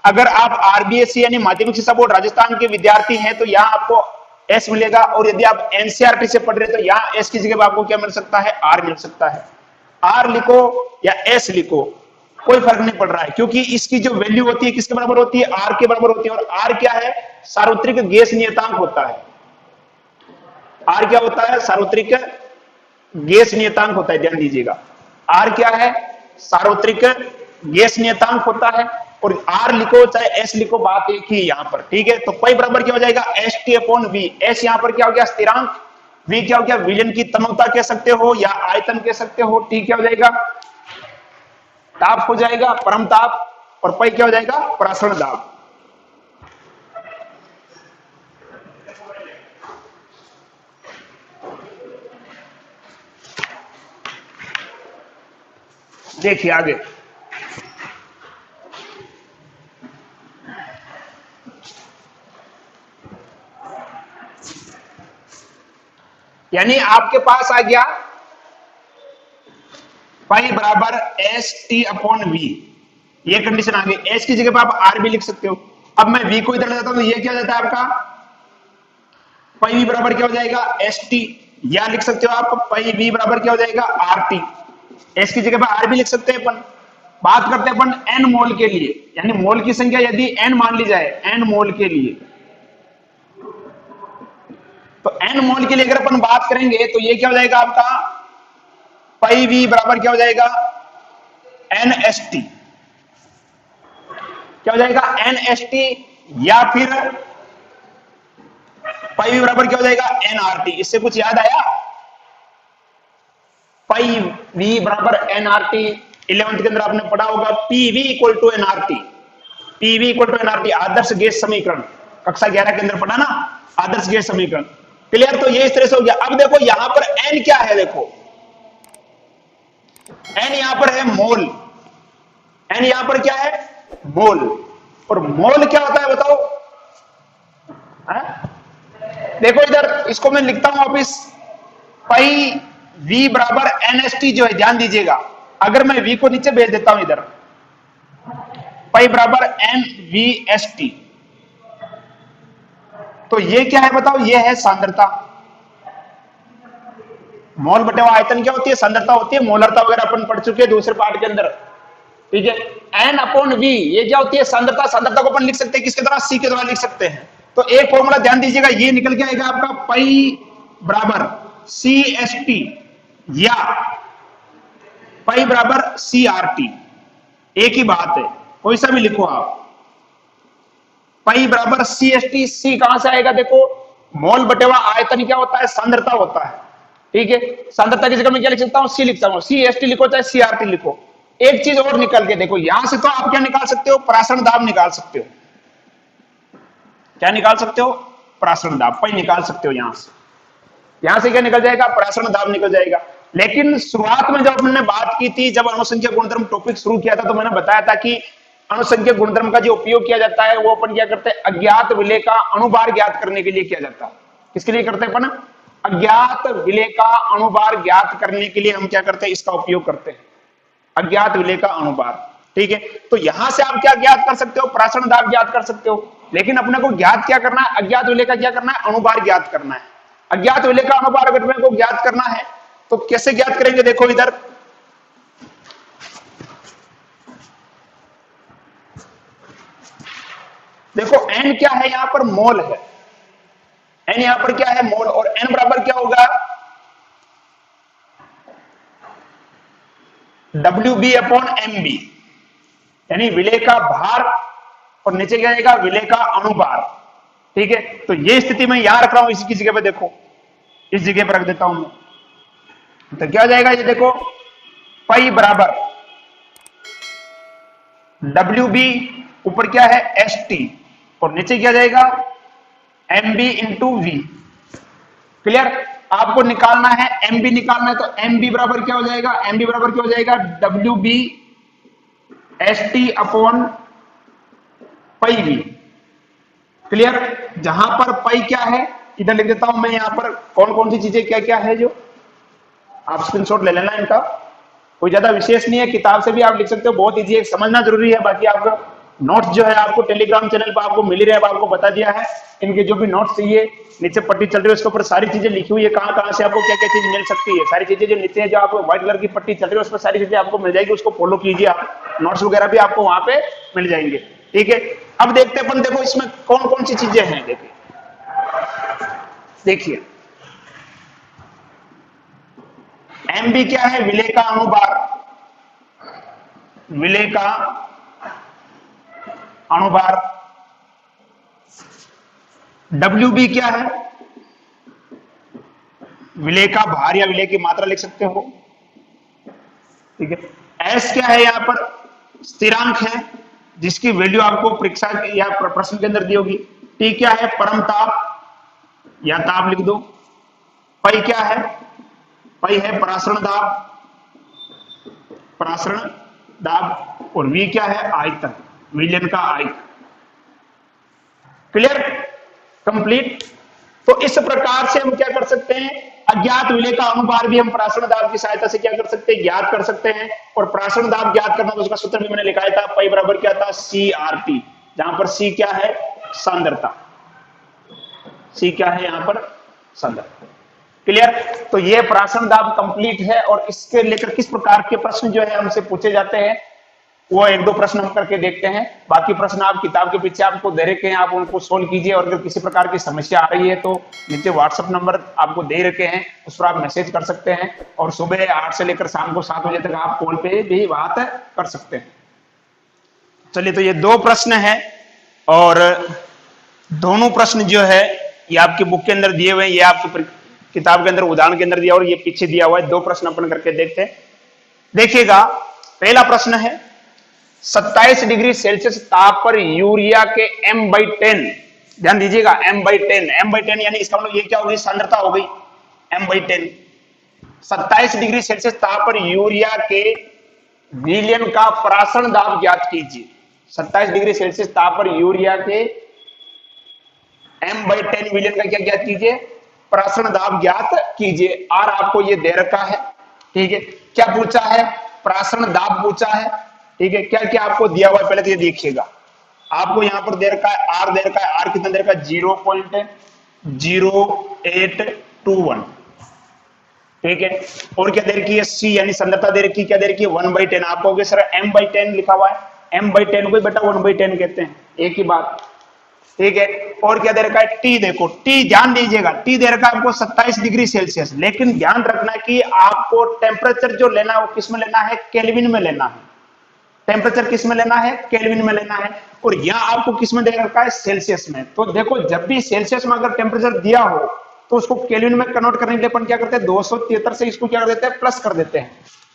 अगर आप RBSc यानी माध्यमिक शिक्षा बोर्ड राजस्थान के विद्यार्थी हैं तो यहाँ आपको S मिलेगा, और यदि आप NCERT से पढ़ रहे हैं तो यहाँ S की जगह आपको क्या मिल सकता है, R मिल सकता है। R लिखो या S लिखो, कोई फर्क नहीं पड़ रहा है, क्योंकि इसकी जो वैल्यू होती है किसके बराबर होती है, R के बराबर होती है। और R क्या है, सार्वत्रिक गैस नियतांक होता है। R क्या होता है, सार्वत्रिक गैस नियतांक होता है, ध्यान दीजिएगा। R क्या है, सार्वत्रिक गैस नियतांक होता है। और R लिखो चाहे S लिखो, बात एक ही यहां पर। ठीक है, तो पाई बराबर क्या हो जाएगा, ST/V। S यहां पर क्या हो गया, स्थिरांक। V क्या हो गया, विलयन की तन्यता कह सकते हो या आयतन कह सकते हो। T क्या हो जाएगा, ताप हो जाएगा, परम ताप। और पाई क्या हो जाएगा, प्रासरण दाब। देखिए आगे, यानी आपके पास आ गया पाई बराबर ST/V, ये कंडीशन आ गई। S की जगह पर आप R भी लिख सकते हो। अब मैं V को इधर ले जाता हूं तो ये क्या हो जाता है आपका, पाई V बराबर क्या हो जाएगा, ST, या लिख सकते हो आप पाई V बराबर क्या हो जाएगा, RT। S की जगह पर R भी लिख सकते हैं अपन। बात करते हैं अपन N मोल के लिए, यानी मोल की संख्या यदि N मान ली जाए, N मोल के लिए, तो N मोल के लिए अगर अपन बात करेंगे तो ये क्या हो जाएगा आपका, पाई V बराबर क्या हो जाएगा, NST। क्या हो जाएगा, NST, या फिर पाई V बराबर क्या हो जाएगा, NRT। इससे कुछ याद आया, पाई V बराबर NRT 11th के अंदर आपने पढ़ा होगा, PV = NRT। PV = NRT आदर्श गैस समीकरण, कक्षा 11 के अंदर पढ़ा ना, आदर्श गैस समीकरण। क्लियर। तो ये इस तरह से हो गया। अब देखो यहां पर N क्या है, देखो N यहां पर है मोल। N यहां पर क्या है, मोल। और मोल क्या होता है बताओ, देखो इधर इसको मैं लिखता हूं वापिस, पाई V बराबर NST जो है, ध्यान दीजिएगा। अगर मैं V को नीचे भेज देता हूं इधर, पाई बराबर एम वी एस टी। तो ये क्या है बताओ, ये है सांद्रता। मोल बटे आयतन क्या होती है, सांद्रता होती है। मोलरता वगैरह अपन पढ़ चुके हैं दूसरे पार्ट के अंदर, ठीक है। एन अपॉन वी ये क्या होती है, सांद्रता। सांद्रता को अपन लिख सकते हैं किसके द्वारा, सी के द्वारा लिख सकते हैं। तो एक फॉर्मूला ध्यान दीजिएगा, ये निकल के आएगा आपका पाई बराबर सी एस टी या पाई बराबर सी आर टी। एक ही बात है, कोई सा भी लिखो आप। पाई बराबर सी एस टी, सी कहां से आएगा देखो, मोल बटेवा आयतन क्या होता है, सांद्रता होता है, ठीक है। सांद्रता की जगह मैं क्या लिख सकता हूं, सी लिखता हूं। सी एस टी लिखो चाहे सी आर टी लिखो। एक चीज और निकल के देखो, यहां से तो आप क्या निकाल सकते हो, प्रासरण दाब निकाल सकते हो। क्या निकाल सकते हो, प्रासरण दाब, पाई निकाल सकते हो। यहां से क्या निकल जाएगा, प्रासरण दाब निकल जाएगा। लेकिन शुरुआत में जब हमने बात की थी, जब अणुसंख्यक गुणधर्म टॉपिक शुरू किया था, तो मैंने बताया था कि अणुसंख्यक गुणधर्म का जो उपयोग किया जाता है वो अपन क्या करते हैं, अज्ञात विलेय का अणुभार ज्ञात करने के लिए किया जाता है। किसके लिए करते हैं अपन, अज्ञात विलेय का अणुभार ज्ञात करने के लिए हम क्या करते हैं, इसका उपयोग करते हैं, अज्ञात विलेय का अणुभार, ठीक है। तो यहां से आप क्या ज्ञात कर सकते हो, प्रासरण दाब ज्ञात कर सकते हो। लेकिन अपने को ज्ञात क्या करना है, अज्ञात विलेय का क्या करना है, अणुभार ज्ञात करना है। अज्ञात विलेय का अणुभार अगर मेरे को ज्ञात करना है तो कैसे ज्ञात करेंगे, देखो इधर देखो, n क्या है यहां पर, मोल है। n यहां पर क्या है, मोल। और n बराबर क्या होगा, WB अपॉन MB, यानी विलेय का भार और नीचे क्या आएगा, विलेय का अणुभार, ठीक है। तो ये स्थिति मैं यहां रख रहा हूं, इसी की जगह पे देखो, इस जगह पर रख देता हूं मैं। तो क्या हो जाएगा, ये देखो पाई बराबर WB, ऊपर क्या है ST, और नीचे क्या जाएगा MB इंटू वी। क्लियर। आपको निकालना है MB निकालना है, तो MB बराबर क्या हो जाएगा, MB बराबर क्या हो जाएगा, WB ST upon pi V. Clear. जहां पर पाई क्या है, इधर लिख देता हूं मैं, यहां पर कौन कौन सी चीजें क्या क्या है, जो आप स्क्रीनशॉट ले लेना इनका, कोई ज्यादा विशेष नहीं है, किताब से भी आप लिख सकते हो, बहुत इजी है, समझना जरूरी है। बाकी आपका नोट्स जो है आपको टेलीग्राम चैनल पर आपको मिल ही रहा है, आपको बता दिया है। इनके जो भी नोट्स चाहिए, नीचे पट्टी चल रही है उसके ऊपर सारी चीजें लिखी हुई है, कहां कहां से आपको क्या क्या चीज मिल सकती है, सारी चीजें जो नीचे है, जो आपको व्हाइट कलर की पट्टी चल रही है उस पर सारी चीजें आपको मिल जाएगी, उसको फॉलो कीजिए आप। नोट्स वगैरह भी आपको वहां पे मिल जाएंगे, ठीक है। अब देखते हैं अपन, देखो इसमें कौन कौन सी चीजें हैं, देखिए MB क्या है, विलेय का अणुभार, विलेय का अणुभार। WB क्या है, विलेय का भार या विलेय की मात्रा लिख सकते हो, ठीक है। S क्या है, यहां पर स्थिरांक है, जिसकी वैल्यू आपको परीक्षा या प्रश्न के अंदर दी होगी। T क्या है, परम ताप या ताप लिख दो। पाई क्या है, पाई है प्रासरण दाब, प्रासरण दाब। और V क्या है, आयतन, विलयन का आयतन। Clear, complete. तो इस प्रकार से हम क्या कर सकते हैं, अज्ञात विलेय का अणुभार भी हम प्रासरण दाब की सहायता से क्या कर सकते हैं, ज्ञात कर सकते हैं। और प्रासरण दाब ज्ञात करना, तो उसका सूत्र भी मैंने लिखाया था, पाई बराबर क्या था, CRT, जहां पर C क्या है, सांद्रता, C क्या है यहां पर, सांद्रता। क्लियर। तो ये प्रासरण दाब कंप्लीट है, और इसके लेकर किस प्रकार के प्रश्न जो है हमसे पूछे जाते हैं, वो एक दो प्रश्न हम करके देखते हैं। बाकी प्रश्न आप किताब के पीछे आपको दे रखे हैं, आप उनको सोल्व कीजिए। और अगर किसी प्रकार की समस्या आ रही है तो नीचे व्हाट्सएप नंबर आपको दे रखे हैं, उस पर आप मैसेज कर सकते हैं। और सुबह 8 से लेकर शाम को 7 बजे तक आप कॉल पे भी बात कर सकते हैं। चलिए, तो ये दो प्रश्न है, और दोनों प्रश्न जो है ये आपकी बुक के अंदर दिए हुए हैं, ये आपकी किताब के अंदर उदाहरण के अंदर दिया और ये पीछे दिया हुआ है। दो प्रश्न अपन करके देखते हैं। देखिएगा, पहला प्रश्न है, 27 डिग्री सेल्सियस ताप पर यूरिया के m/10, ध्यान दीजिएगा m/10, m/10 यानी इसका मतलब ये क्या होगी, सांद्रता हो गई m/10। 27 डिग्री सेल्सियस ताप पर यूरिया के विलयन का प्रासरण दाब ज्ञात कीजिए। 27 डिग्री सेल्सियस ताप पर यूरिया के m/10 विलयन का क्या ज्ञात कीजिए, प्रासरण दाब ज्ञात कीजिए। R आपको ये दे रखा है, ठीक है। क्या पूछा है, प्रासरण दाब पूछा है, ठीक है, क्या क्या आपको दिया हुआ है पहले तो ये देखिएगा। आपको यहां पर दे रखा है आर, दे रखा है आर कितना दे रखा है 0.0821, ठीक है। और क्या दे रखी है सी यानी सांद्रता दे रखी है, क्या दे रखी है 1/10। आप कहोगे सर m/10 लिखा हुआ है, m/10 को बेटा 1/10 कहते हैं, एक ही बात, ठीक है। और क्या दे रखा है टी, देखो टी ध्यान दीजिएगा, टी दे रखा है आपको 27 डिग्री सेल्सियस, लेकिन ध्यान रखना कि आपको टेम्परेचर जो लेना है वो किस में लेना है, केल्विन में लेना है। टेम्परेचर किस में लेना है, केल्विन में लेना है। और यहाँ आपको किस में दे रखा है, सेल्सियस में। तो देखो जब भी सेल्सियस में अगर टेम्परेचर दिया हो तो उसको केल्विन में कन्वर्ट करने के लिए अपन क्या करते हैं 273 से इसको क्या कर देते हैं प्लस कर देते हैं,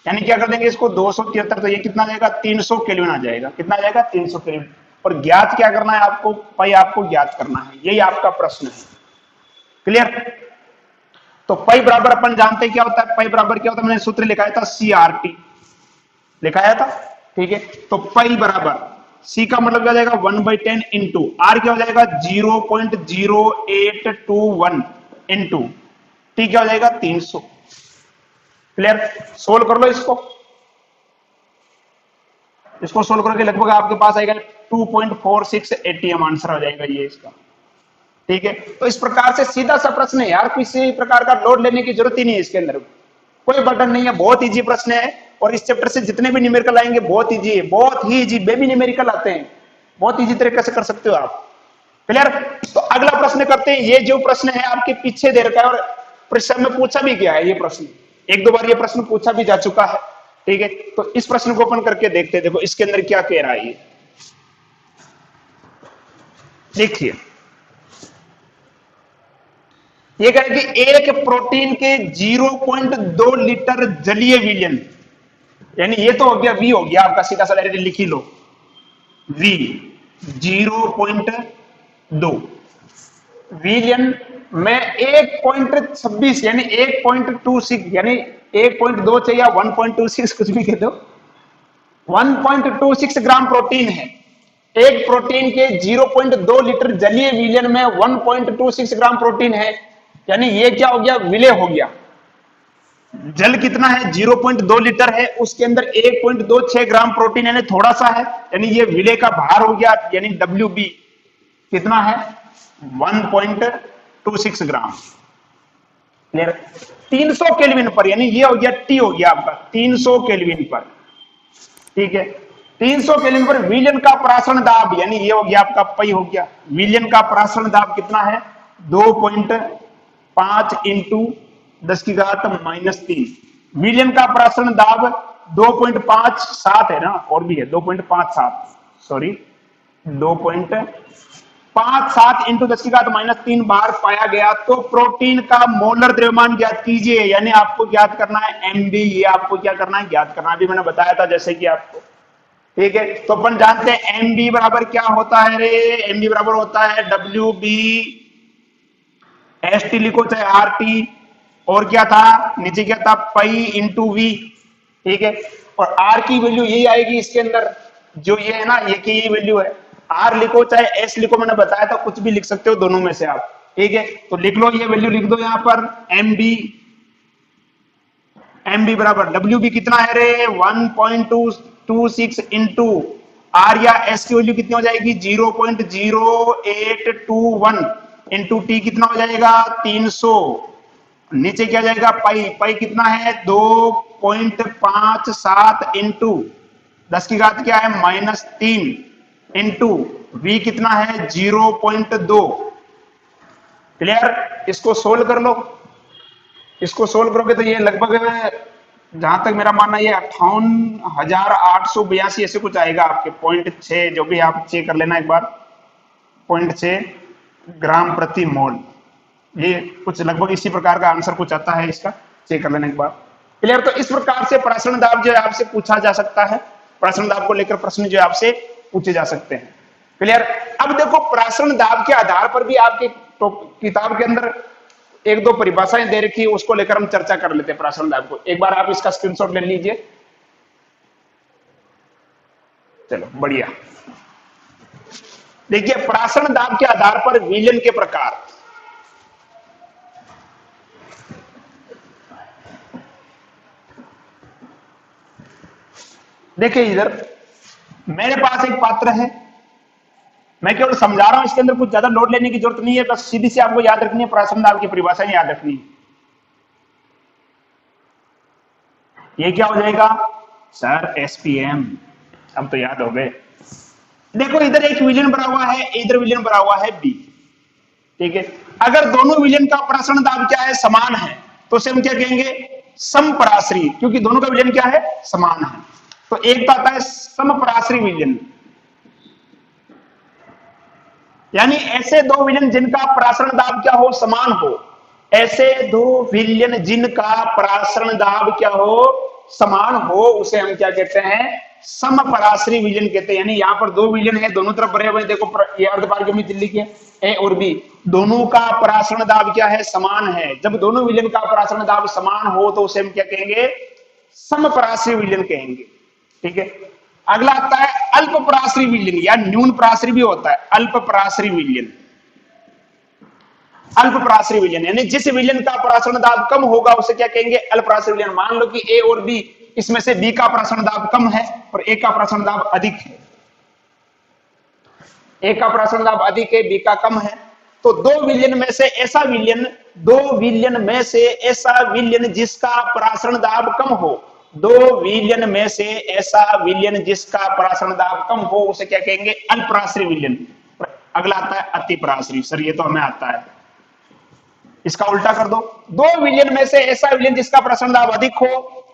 यानी क्या कर देंगे इसको 273, तो ये कितना आ जाएगा 300 केल्विन आ जाएगा, कितना आ जाएगा 300 केल्विन। और ज्ञात क्या करना है आपको, पाई आपको ज्ञात करना है, यही आपका प्रश्न है, क्लियर। तो पाई बराबर अपन जानते हैं क्या होता है, पाई बराबर क्या होता है, मैंने सूत्र लिखाया था CRT लिखाया था, ठीक है। तो पाई बराबर सी का मतलब क्या हो जाएगा 1/10 इंटू आर क्या हो जाएगा 0.0821 इंटू टी क्या हो जाएगा 300, क्लियर। सोल्व कर लो इसको, इसको सोल्व करके लगभग आपके पास आएगा 2.46 ATM आंसर आ जाएगा ये इसका, ठीक है। तो इस प्रकार से सीधा सा प्रश्न है यार, किसी प्रकार का लोड लेने की जरूरत ही नहीं है इसके अंदर, कोई बटन नहीं है, बहुत इजी प्रश्न है। और इस चैप्टर से जितने भी न्यूमेरिकल आएंगे बहुत इजी है, बहुत ही इजी, बेबी न्यूमेरिकल आते हैं, बहुत इजी तरीके से कर सकते हो आप, क्लियर। तो अगला प्रश्न करते हैं, ये जो प्रश्न है आपके पीछे दे रखा है और परीक्षा में पूछा भी गया है, ये प्रश्न एक दो बार ये प्रश्न पूछा भी जा चुका है, ठीक है। तो इस प्रश्न को अपन करके देखते हैं, देखो इसके अंदर क्या कह रहा है ये, देखिए ये कह रहा है कि एक प्रोटीन के 0.2 लीटर जलीय विलयन, यानी ये तो हो गया वी हो गया आपका, सीधा सा डायरेक्ट लिख ही लो वी 0.2 विलियन में 1.26 यानी 1.26 यानी 1.2 चाहिए 1.26 कुछ भी कह दो, 1.26 ग्राम प्रोटीन है। एक प्रोटीन के 0.2 लीटर जलीय विलयन में 1.26 ग्राम प्रोटीन है, यानी ये क्या हो गया विलय हो गया। जल कितना है 0.2 लीटर है, उसके अंदर 1.26 ग्राम प्रोटीन यानी थोड़ा सा है, यानी ये विलय का भार हो गया, यानी WB कितना है 1.26 ग्राम, क्लियर। 300 केल्विन पर, यानी ये हो गया टी हो गया आपका 300 केल्विन पर, ठीक है। 300 केल्विन पर विलयन का प्रासरण दाब, यानी ये हो गया आपका पई हो गया, विलयन का प्रासरण दाब कितना है 2.5 इंटू 10 की घात -3। विलयन का प्रासरण दाब 2.57 है ना, और भी है 2.57, सॉरी 2.57 इंटू 10 की घात -3 बार पाया गया। तो प्रोटीन का मोलर द्रव्यमान ज्ञात कीजिए, यानी आपको ज्ञात करना है MB, ये आपको क्या करना है ज्ञात करना, अभी मैंने बताया था जैसे कि आपको, ठीक है। तो अपन जानते हैं MB बराबर क्या होता है रे, MB बराबर होता है WB, ST लिखो चाहे RT, और क्या था नीचे क्या था पाई इंटू वी, ठीक है। और R की वैल्यू यही आएगी इसके अंदर, जो ये है ना ये की यही वैल्यू है, R लिखो चाहे S लिखो, मैंने बताया था कुछ भी लिख सकते हो दोनों में से आप, ठीक है। तो लिख लो ये वैल्यू लिख दो यहाँ पर MB बराबर WB कितना है रे 1.26 इंटू आर या एस की वैल्यू कितनी हो जाएगी 0.0821 इंटू टी कितना हो जाएगा 300, नीचे क्या जाएगा पाई, पाई कितना है 2.57 इंटू 10 की घात क्या है -3 इंटू वी कितना है 0.2, क्लियर। इसको सोल्व कर लो, इसको सोल्व करोगे तो ये लगभग जहां तक मेरा मानना ये 58,882 ऐसे कुछ आएगा आपके 0.6, जो भी आप चेक कर लेना एक बार 0.6 ग्राम प्रति मोल, ये कुछ लगभग इसी प्रकार का आंसर कुछ आता है इसका, चेक कर लेना एक बार, क्लियर। तो इस प्रकार से प्रासरण दाब जो है आपसे पूछा जा सकता है, प्रासरण दाब को लेकर प्रश्न जो है आपसे पूछे जा सकते हैं, क्लियर। अब देखो प्रासरण दाब के आधार पर भी आपके तो किताब के अंदर एक दो परिभाषाएं दे रखी है, उसको लेकर हम चर्चा कर लेते हैं प्रासरण दाब को। एक बार आप इसका स्क्रीनशॉट ले लीजिए, चलो बढ़िया। देखिए प्रासरण दाब के आधार पर विलयन के प्रकार, देखिए इधर मेरे पास एक पात्र है, मैं केवल समझा रहा हूं, इसके अंदर कुछ ज्यादा लोड लेने की जरूरत नहीं है, बस सीधी सी आपको याद रखनी है, प्राशन दाब की परिभाषा याद रखनी है। ये क्या हो जाएगा सर? एसपीएम। अब तो याद हो गए। देखो इधर एक विलयन बना हुआ है, इधर विलयन बना हुआ है बी, ठीक है। अगर दोनों विलयन का प्राशन दाब क्या है? समान है, तो उसे हम क्या कहेंगे? समपराश्री, क्योंकि दोनों का विलयन क्या है? समान है। तो एक तो आता है समपराश्री विलयन, यानी ऐसे दो विलयन जिनका प्राशन दाब क्या हो? समान हो। ऐसे दो विलयन जिनका प्राशन दाब क्या हो? समान हो, उसे हम क्या कहते हैं? समपराश्री विलयन कहते हैं। यानी यहां पर दो विलयन है, दोनों तरफ भरे हुए, देखो ये अर्धपारगम्य लिखी है ए और बी, दोनों का प्राशन दाब क्या है? समान है। जब दोनों विलयन का प्राशन दाब समान हो तो उसे हम क्या कहेंगे? समपराश्री विलयन कहेंगे, ठीक है। अगला आता है अल्प पराश्री विलयन, या न्यून पराश्री भी होता है, अल्प पराश्री विलयन। अल्प पराश्री विलयन यानी जिस विलयन का प्राशन दाब कम होगा उसे क्या कहेंगे? अल्प पराश्री विलयन। मान लो कि ए और बी, इसमें से बी का प्राशन दाब कम है और ए का प्राशन दाब अधिक है, ए का प्राशन दाब अधिक है, बी का कम है, तो दो विलयन में से ऐसा विलयन, दो विलयन में से ऐसा विलयन जिसका प्राशन दाब कम हो, दो विलयन में से ऐसा विलयन जिसका प्राशन दाब कम हो, उसे क्या कहेंगे? अल्पराश्री विलयन। अगला आता है अतिपराश्री। सर ये तो हमें आता है, इसका उल्टा कर दो। दो विलयन में से ऐसा विलयन जिसका प्राशन दाब अधिक हो,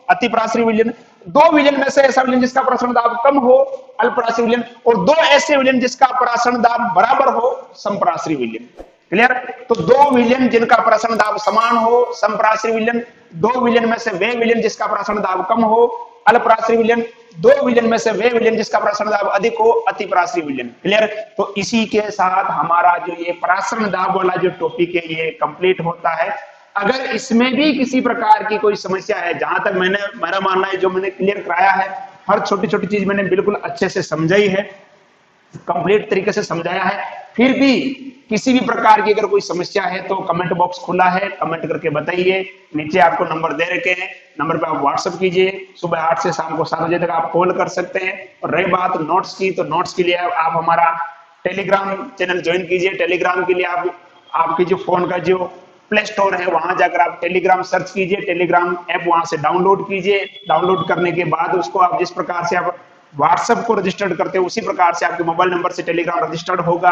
अतिपराश्री विलयन। दो विलयन में से ऐसा विलयन जिसका प्राशन दाब कम हो, अल्पराश्री विलयन। और दो ऐसे विलयन जिसका प्राशन दाब बराबर हो, समपराश्री विलयन। क्लियर? तो दो विलयन जिनका प्राशन दाब समान हो, समपराश्री विलयन। दो विलयन में से वे विलयन जिसका प्राशन दाब कम हो, अल्पराश्री विलयन। दो विलयन में से वे विलयन जिसका प्राशन दाब अधिक हो, अतिपराश्री विलयन। क्लियर? तो इसी के साथ हमारा जो ये प्राशन दाब वाला जो टॉपिक है ये कंप्लीट होता है। अगर इसमें भी किसी प्रकार की कोई समस्या है, जहां तक मेरा मानना है, जो मैंने क्लियर कराया है, हर छोटी छोटी चीज मैंने बिल्कुल अच्छे से समझाई है, कंप्लीट तरीके से समझाया है, फिर भी किसी भी प्रकार की अगर कोई समस्या है तो कमेंट बॉक्स खुला है, कमेंट करके बताइए। नीचे आपको नंबर दे रखे हैं, नंबर पे आप व्हाट्सएप कीजिए। सुबह 8 से शाम को 7 बजे तक आप कॉल कर सकते हैं। और रही बात नोट्स की, तो नोट्स के लिए आप हमारा टेलीग्राम चैनल ज्वाइन कीजिए। टेलीग्राम के लिए आपकी जो फोन का जो प्ले स्टोर है वहां जाकर आप टेलीग्राम सर्च कीजिए, टेलीग्राम ऐप वहां से डाउनलोड कीजिए। डाउनलोड करने के बाद उसको आप जिस प्रकार से आप व्हाट्सएप को रजिस्टर्ड करते हैं उसी प्रकार से आपके मोबाइल नंबर से टेलीग्राम रजिस्टर्ड होगा।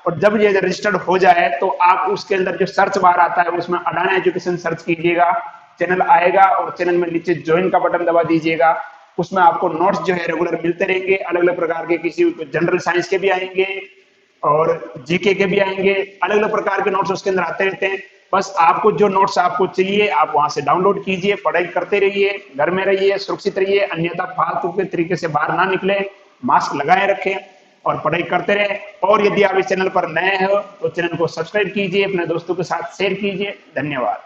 और जब ये रजिस्टर्ड हो जाए तो आप उसके अंदर जो सर्च बार आता है उसमें अडाना एजुकेशन सर्च कीजिएगा, चैनल आएगा और चैनल में नीचे ज्वाइन का बटन दबा दीजिएगा। उसमें आपको नोट्स जो है रेगुलर मिलते रहेंगे, अलग अलग प्रकार के, किसी जनरल साइंस के भी आएंगे और जीके के भी आएंगे, अलग अलग प्रकार के नोट्स उसके अंदर आते रहते हैं। बस आपको जो नोट्स आपको चाहिए आप वहां से डाउनलोड कीजिए, पढ़ाई करते रहिए, घर में रहिए, सुरक्षित रहिए, अन्यथा फालतू के तरीके से बाहर ना निकले, मास्क लगाए रखें और पढ़ाई करते रहे। और यदि आप इस चैनल पर नए हो तो चैनल को सब्सक्राइब कीजिए, अपने दोस्तों के साथ शेयर कीजिए। धन्यवाद।